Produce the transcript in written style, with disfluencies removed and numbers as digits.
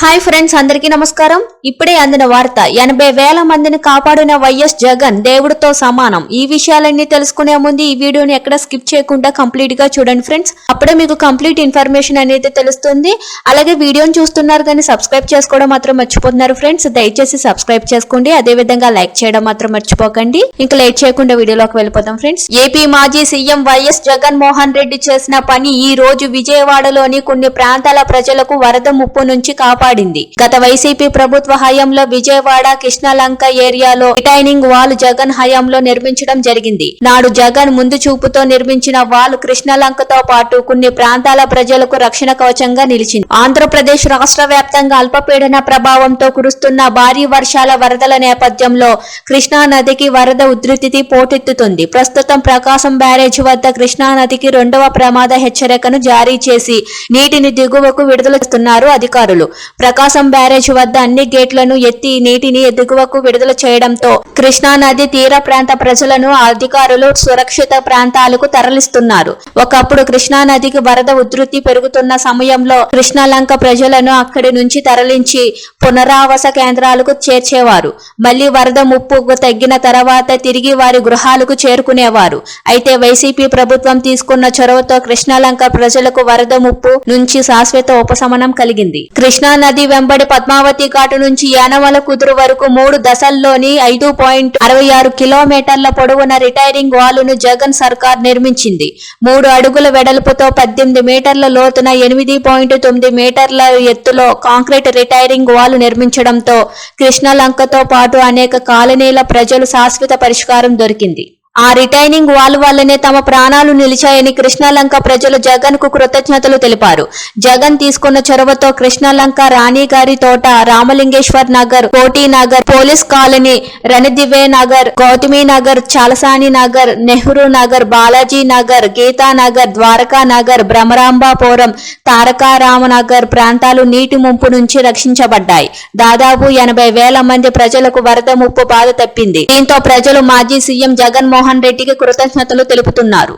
Hi friends, అందరికీ నమస్కారం. ఇప్పుడే అందిన వార్త. 80,000 మందిని కాపాడిన వైఎస్ జగన్ దేవుడితో సమానం. ఈ విషయాలన్నీ తెలుసుకునే ముందు ఈ వీడియోని ఎక్కడ స్కిప్ చేయకుండా కంప్లీట్ గా చూడండి ఫ్రెండ్స్. అప్పుడే మీకు కంప్లీట్ ఇన్ఫర్మేషన్ అనేది తెలుస్తుంది. అలాగే వీడియోని చూస్తున్నారు కానీ సబ్స్క్రైబ్ చేసుకోవడం మాత్రం మర్చిపోతున్నారు ఫ్రెండ్స్. దయచేసి సబ్స్క్రైబ్ చేసుకోండి. అదే విధంగా లైక్ చేయడం మాత్రం మర్చిపోకండి. ఇంకా లేట్ చేయకుండా వీడియోలోకి వెళ్ళిపోతాం ఫ్రెండ్స్. ఏపీ మాజీ సీఎం వైఎస్ జగన్ మోహన్ రెడ్డి చేసిన పని ఈ రోజు విజయవాడలోని కొన్ని ప్రాంతాల ప్రజలకు వరద ముప్పు నుంచి కాపాడింది. గత వైసీపీ ప్రభుత్వ హయాంలో విజయవాడ కృష్ణలంక ఏరియాలో రిటైనింగ్ వాల్ జగన్ హయాంలో నిర్మించడం జరిగింది. నాడు జగన్ ముందు చూపుతో నిర్మించిన వాల్ కృష్ణలంకతో పాటు కొన్ని ప్రాంతాల ప్రజలకు రక్షణ కవచంగా నిలిచింది. ఆంధ్రప్రదేశ్ రాష్ట్ర వ్యాప్తంగా అల్పపీడన ప్రభావంతో కురుస్తున్న భారీ వర్షాల వరదల నేపథ్యంలో కృష్ణా నదికి వరద ఉధృతి పోటెత్తుతుంది. ప్రస్తుతం ప్రకాశం బ్యారేజ్ వద్ద కృష్ణా నదికి 2వ ప్రమాద హెచ్చరికను జారీ చేసి నీటిని దిగువకు విడుదల చేస్తున్నారు అధికారులు. ప్రకాశం బ్యారేజ్ వద్ద అన్ని గేట్లను ఎత్తి నీటిని దిగువకు విడుదల చేయడంతో కృష్ణా నది తీర ప్రాంత ప్రజలను అధికారులు సురక్షిత ప్రాంతాలకు తరలిస్తున్నారు. ఒకప్పుడు కృష్ణా నదికి వరద ఉధృతి పెరుగుతున్న సమయంలో కృష్ణలంక ప్రజలను అక్కడి నుంచి తరలించి పునరావాస కేంద్రాలకు చేర్చేవారు. మళ్లీ వరద ముప్పు తగ్గిన తర్వాత తిరిగి వారి గృహాలకు చేరుకునేవారు. అయితే వైసీపీ ప్రభుత్వం తీసుకున్న చొరవతో కృష్ణలంక ప్రజలకు వరద ముప్పు నుంచి శాశ్వత ఉపశమనం కలిగింది. కృష్ణా నది వెంబడి పద్మావతి ఘాటు నుంచి యానమల కుదురు వరకు 3 దశల్లోని 5.66 కిలోమీటర్ల పొడవున రిటైరింగ్ వాలును జగన్ సర్కార్ నిర్మించింది. 3 అడుగుల వెడల్పుతో 18 మీటర్ల లోతున 8.9 మీటర్ల ఎత్తులో కాంక్రీట్ రిటైరింగ్ వాల్ నిర్మించడంతో కృష్ణలంకతో పాటు అనేక కాలనీల ప్రజలు శాశ్వత పరిష్కారం దొరికింది. ఆ రిటైనింగ్ వాల్ వల్లనే తమ ప్రాణాలు నిలిచాయని కృష్ణలంక ప్రజలు జగన్ కు కృతజ్ఞతలు తెలిపారు. జగన్ తీసుకున్న చొరవతో కృష్ణలంక, రాణిగారి తోట, రామలింగేశ్వర్ నగర్, కోటి నగర్, పోలీస్ కాలనీ, రణదివే నగర్, గౌతమి నగర్, చాలసాని నగర్, నెహ్రూ నగర్, బాలాజీ నగర్, గీతా నగర్, ద్వారకా నగర్, భ్రమరాంబాపురం, తారకారామ నగర్ ప్రాంతాలు నీటి ముంపు నుంచి రక్షించబడ్డాయి. దాదాపు 80,000 మంది ప్రజలకు వరద ముప్పు బాధ తప్పింది. దీంతో ప్రజలు మాజీ సీఎం జగన్ మోహన్ రెడ్డికి కృతజ్ఞతలు తెలుపుతున్నారు.